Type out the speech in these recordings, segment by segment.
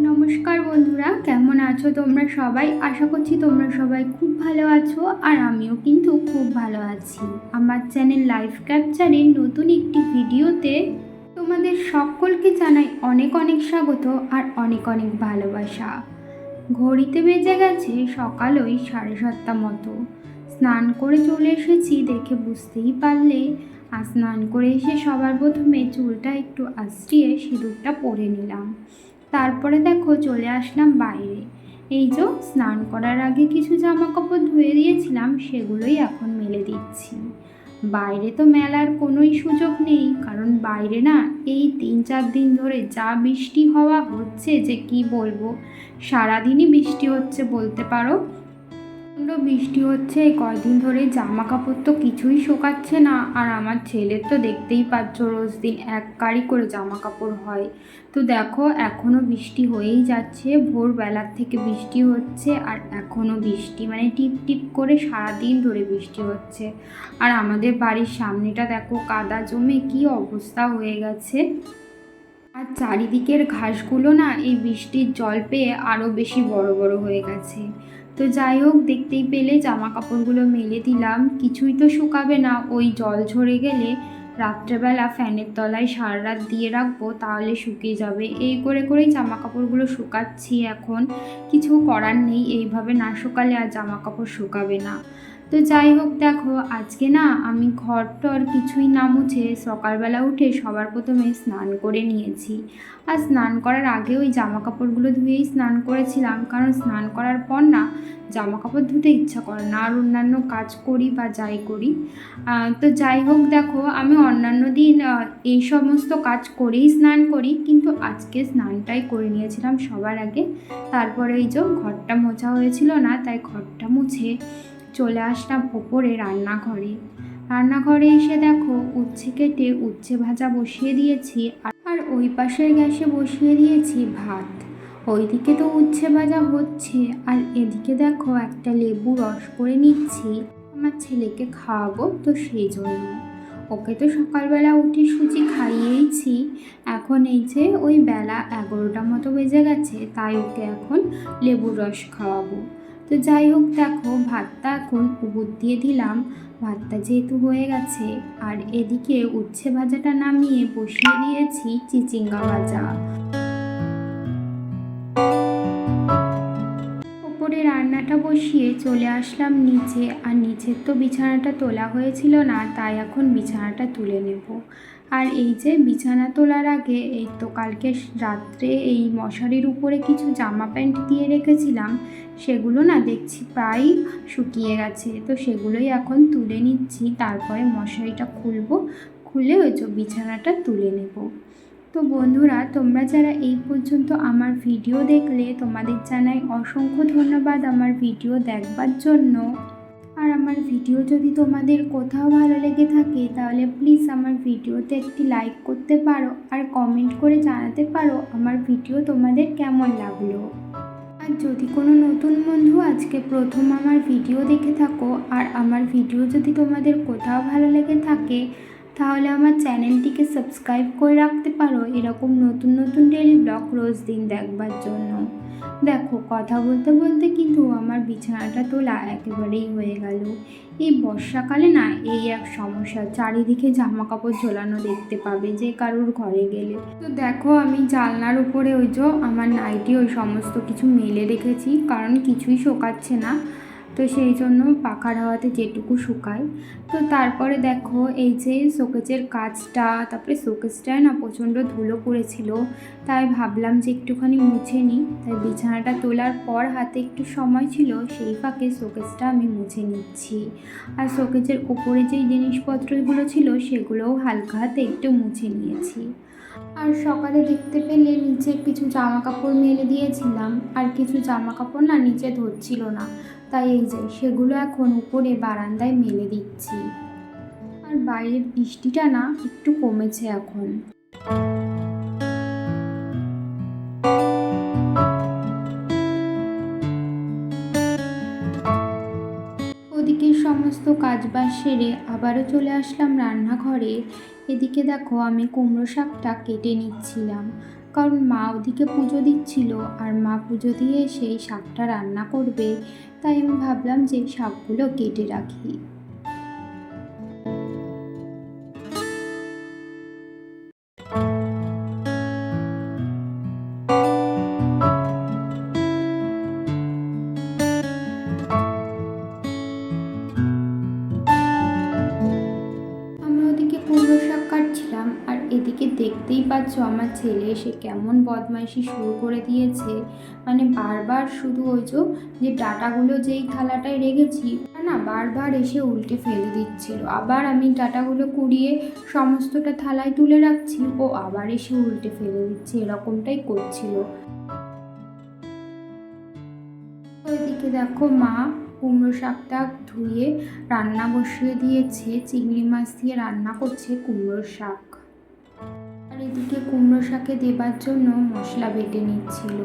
নমস্কার বন্ধুরা, কেমন আছো তোমরা সবাই? আশা করছি তোমরা সবাই খুব ভালো আছো, আর আমিও কিন্তু খুব ভালো আছি। আমার চ্যানেল লাইফ ক্যাপচারের নতুন একটি ভিডিওতে তোমাদের সকলকে জানাই অনেক অনেক স্বাগত আর অনেক অনেক ভালোবাসা। ঘড়িতে বেজে গেছে সকাল ওই 7:30 মতো। স্নান করে চলে এসেছি, দেখে বুঝতেই পারলে। আর স্নান করে এসে সবার প্রথমে চুলটা একটু আঁচড়িয়ে সিঁদুরটা পরে নিলাম। তারপরে দেখো চলে আসলাম বাইরে। এই যে স্নান করার আগে কিছু জামা কাপড় ধুয়ে দিয়েছিলাম, সেগুলোই এখন মেলে দিচ্ছি। বাইরে তো মেলার কোনোই সুযোগ নেই, কারণ বাইরে না এই 3-4 দিন ধরে যা বৃষ্টি হওয়া হচ্ছে যে কি বলবো। সারাদিনই বৃষ্টি হচ্ছে বলতে পারো। বৃষ্টি হচ্ছে এই কয়দিন ধরে, জামা কাপড় তো কিছুই শোকাচ্ছে না। আর আমার ছেলের তো দেখতেই পাচ্ছ রোজ দিন এক কাড়ি করে জামা কাপড় হয়। তো দেখো এখনও বৃষ্টি হয়েই যাচ্ছে, ভোরবেলার থেকে বৃষ্টি হচ্ছে আর এখনও বৃষ্টি, মানে টিপ টিপ করে সারাদিন ধরে বৃষ্টি হচ্ছে। আর আমাদের বাড়ির সামনেটা দেখো কাদা জমে কি অবস্থা হয়ে গেছে। আর চারিদিকের ঘাসগুলো না এই বৃষ্টির জল পেয়ে আরও বেশি বড় বড় হয়ে গেছে। তো যাই হোক, দেখতেই পেলে জামা কাপড়গুলো মেলে দিলাম, কিছুই তো শুকাবে না। ওই জল ঝরে গেলে রাত্রেবেলা ফ্যানের তলায় সারা রাত দিয়ে রাখবো, তাহলে শুকিয়ে যাবে। এই করে করেই জামা কাপড়গুলো শুকাচ্ছি এখন। কিছু করার নেই, এইভাবে না শুকালে আর জামা কাপড় শুকাবে না। তো যাই হোক, দেখো আজকে না আমি ঘর টর কিছুই না মুছে সকালবেলা উঠে সবার প্রথমে স্নান করে নিয়েছি। আর স্নান করার আগে ওই জামা কাপড়গুলো ধুয়েই স্নান করেছিলাম, কারণ স্নান করার পর না জামা কাপড় ধুতে ইচ্ছা করে না, আর অন্যান্য কাজ করি বা যাই করি। তো যাই হোক, দেখো আমি অন্যান্য দিন এই সমস্ত কাজ করেই স্নান করি, কিন্তু আজকে স্নানটাই করে নিয়েছিলাম সবার আগে। তারপরে ওই যে ঘরটা মোছা হয়েছিল না, তাই ঘরটা মুছে চলে আসলাম ওপরে রান্নাঘরে এসে দেখো উচ্ছে কেটে উচ্ছে ভাজা বসিয়ে দিয়েছি, আর ওই পাশের গ্যাসে বসিয়ে দিয়েছি ভাত। ওইদিকে তো উচ্ছে ভাজা হচ্ছে, আর এদিকে দেখো একটা লেবু রস করে নিচ্ছি, আমার ছেলেকে খাওয়াবো তো সেই জন্য। ওকে তো সকালবেলা উঠে সুজি খাইয়েইছি। এখন এই যে ওই বেলা 11টা মতো বেজে গেছে, তাই ওকে এখন লেবুর রস খাওয়াবো। তো যাই হোক, দেখো ভাতটা এখন উবুর দিয়ে দিলাম, ভাতটা যেহেতু হয়ে গেছে। আর এদিকে উচ্ছে ভাজাটা নামিয়ে বসিয়ে দিয়েছি চিচিঙ্গা ভাজা। ওপরে রান্নাটা বসিয়ে চলে আসলাম নিচে, আর নিচের তো বিছানাটা তোলা হয়েছিল না, তাই এখন বিছানাটা তুলে নেব। আর এই যে বিছানা তোলার আগে এই তো কালকে রাত্রে এই মশারির উপরে কিছু জামা প্যান্ট দিয়ে রেখেছিলাম, সেগুলো না দেখছি প্রায় শুকিয়ে গেছে। তো সেগুলোই এখন তুলে নিচ্ছি, তারপরে মশারিটা খুলে ওই যে বিছানাটা তুলে নেব। তো বন্ধুরা, তোমরা যারা এই পর্যন্ত আমার ভিডিও দেখলে, তোমাদের জানাই অসংখ্য ধন্যবাদ আমার ভিডিও দেখবার জন্য। আর আমার ভিডিও যদি তোমাদের কোথাও ভালো লেগে থাকে, তাহলে প্লিজ আমার ভিডিওতে একটি লাইক করতে পারো, আর কমেন্ট করে জানাতে পারো আমার ভিডিও তোমাদের কেমন লাগলো। আর যদি কোনো নতুন বন্ধু আজকে প্রথম আমার ভিডিও দেখে থাকো, আর আমার ভিডিও যদি তোমাদের কোথাও ভালো লেগে থাকে, তাহলে আমার চ্যানেলটিকে সাবস্ক্রাইব করে রাখতে পারো এরকম নতুন নতুন ডেইলি ব্লগ রোজ দিন দেখবার জন্য। দেখো কথা বলতে বলতে কিন্তু আমার বিছানাটা তোলা একেবারেই হয়ে গেল। এই বর্ষাকালে না এই এক সমস্যা, চারিদিকে জামা কাপড় ঝোলানো দেখতে পাবে যে কারোর ঘরে গেলে। তো দেখো আমি জানলার উপরে ওই যে আমার নাইটি ওই সমস্ত কিছু মেলে রেখেছি, কারণ কিছুই শোকাচ্ছে না। তো সেই জন্য পাখার হাওয়াতে যেটুকু শুকায়। তো তারপরে দেখো এই যে শোকেজের কাচটা, তারপরে শোকেজটায় না প্রচণ্ড ধুলো পড়েছিল, তাই ভাবলাম যে একটুখানি মুছে নিই। তাই বিছানাটা তোলার পর হাতে একটু সময় ছিল, সেই ফাঁকে শোকেজটা আমি মুছে নিচ্ছি। আর শোকেজের ওপরে যেই জিনিসপত্রগুলো ছিল সেগুলোও হালকা হাতে একটু মুছে নিয়েছি। আর সকালে দেখতে পেলে নিচে কিছু জামা কাপড় মেলে দিয়েছিলাম, আর কিছু জামা কাপড় না নিচে ধরছিল না, তাই এই যে সেগুলো এখন উপরে বারান্দায় মেলে দিচ্ছি। আর বাইরের বৃষ্টিটা না একটু কমেছে এখন। ওদিকে সমস্ত কাজবাজ সেরে আবারও চলে আসলাম রান্নাঘরে। এদিকে দেখো আমি কুমড়ো শাকটা কেটে নিচ্ছিলাম। কারণ মা ওদিকে পুজো দিচ্ছিল আর মা পুজো দিয়ে সেই শাকটা রান্না করবে, তাই আমি ভাবলাম যে শাকগুলো কেটে রাখি। আমি ওদিকে কুমড়ো শাক কাটছিলাম আর এদিকে দেখতেই পাচ্ছ আমার ছেলে এসে কেমন বদমাইশি শুরু করে দিয়েছে। মানে বারবার শুধু ওই যে ডাঁটাগুলো যেই থালাটায় রেখেছি না, বারবার এসে উল্টে ফেলে দিচ্ছিল। আবার আমি ডাঁটাগুলো কুড়িয়ে সমস্তটা থালায় তুলে রাখছি, ও আবার এসে উল্টে ফেলে দিচ্ছে, এরকমটাই করছিল। ওইদিকে দেখো মা কুমড়ো শাকটা ধুয়ে রান্না বসিয়ে দিয়েছে, চিংড়ি মাছ দিয়ে রান্না করছে কুমড়োর শাক। আর এদিকে কুমড়ো শাকে দেবার জন্য মশলা বেটে নিচ্ছিল।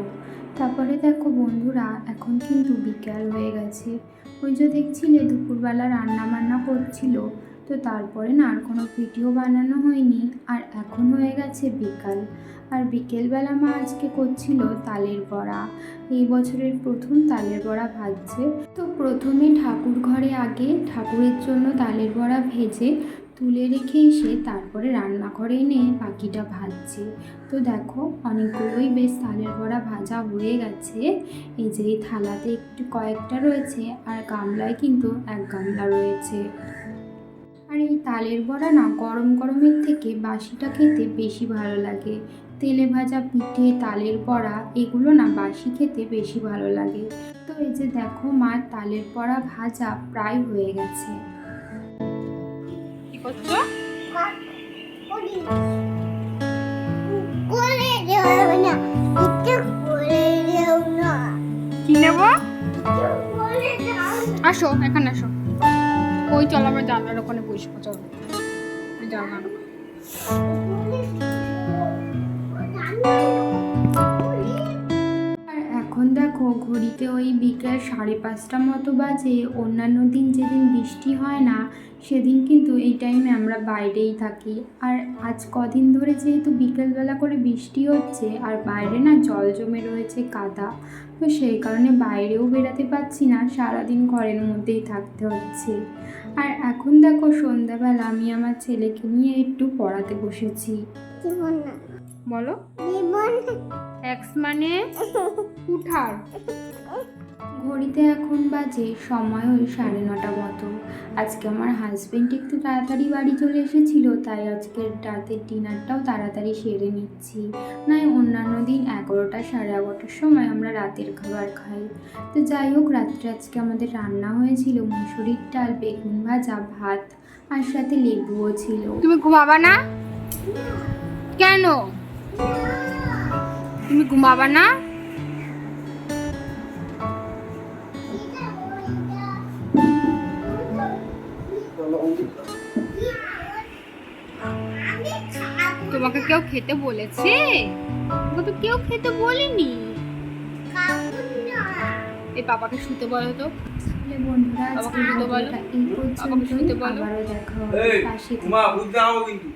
তারপরে দেখো বন্ধুরা, এখন কিন্তু বিকেল হয়ে গেছে। ওই যে দেখছিলে দুপুরবেলা রান্না বান্না করছিল, তো তারপরে না আর কোনো ভিডিও বানানো হয়নি। আর এখন হয়ে গেছে বিকাল, আর বিকেলবেলা মা আজকে করছিল তালের বড়া। এই বছরের প্রথম তালের বড়া ভাজছে। তো প্রথমে ঠাকুর ঘরে আগে ঠাকুরের জন্য তালের বড়া ভেজে তুলে রেখে এসে তারপরে রান্নাঘরে এনে বাকিটা ভাজছে। তো দেখো অনেকগুলোই বেশ তালের বড়া ভাজা হয়ে গেছে। এই যে এই থালাতে একটু কয়েকটা রয়েছে আর গামলায় কিন্তু এক গামলা রয়েছে। আর এই তালের বড়া না গরম গরমের থেকে বাসিটা খেতে বেশি ভালো লাগে। তেলে ভাজা পিঠে, তালের বড়া এগুলো না বাসি খেতে বেশি ভালো লাগে। তো এই যে দেখো মার তালের বড়া ভাজা প্রায় হয়ে গেছে। কি করছো? কি নেব? আসো এখানে আসো। ওই চল আমরা জানলার ওখানে বসবো, চলো জানলার ওখানে। আর এখন দেখো ঘড়িতে ওই বিকেল 5:30 মতো বাজে। অন্যান্য দিন যেদিন বৃষ্টি হয় না সেদিন কিন্তু এই টাইমে আমরা বাইরেই থাকি। আর আজ কদিন ধরে যেহেতু বিকেলবেলা করে বৃষ্টি হচ্ছে আর বাইরে না জল জমে রয়েছে, কাদা, তো সেই কারণে বাইরেও বেরোতে পারছি না, সারাদিন ঘরের মধ্যেই থাকতে হচ্ছে। আর এখন দেখো সন্ধ্যাবেলা আমি আমার ছেলেকে নিয়ে একটু পড়াতে বসেছি। বলো এক্স মানে কুঠার। ঘড়িতে এখন বাজে সময় ওই 9:30 মতো। আজকে আমার হাজবেন্ড একটু তাড়াতাড়ি বাড়ি চলে এসেছিল, তাই আজকের রাতের ডিনারটাও তাড়াতাড়ি সেরে নিচ্ছি। নয় অন্যান্য দিন 11টা 11:30টার সময় আমরা রাতের খাবার খাই। তো যাই হোক, রাত্রে আজকে আমাদের রান্না হয়েছিল মুসুরির ডাল, বেগুন ভাজা, ভাত আর সাথে লেবুও ছিল। তুমি ঘুমাবা না কেন? তুমি ঘুমাবা না? তোমাকে কেউ খেতে বলেছে? তোমাকে তো কেউ খেতে বলেনি। এই পাপাকে শুতে বলো তো। বন্ধুরা বাবাকে শুতে বলো। এই বাবাকে শুতে পর্যন্ত, বলো। আবারও দেখা হবে পাশে থেকে। কিন্তু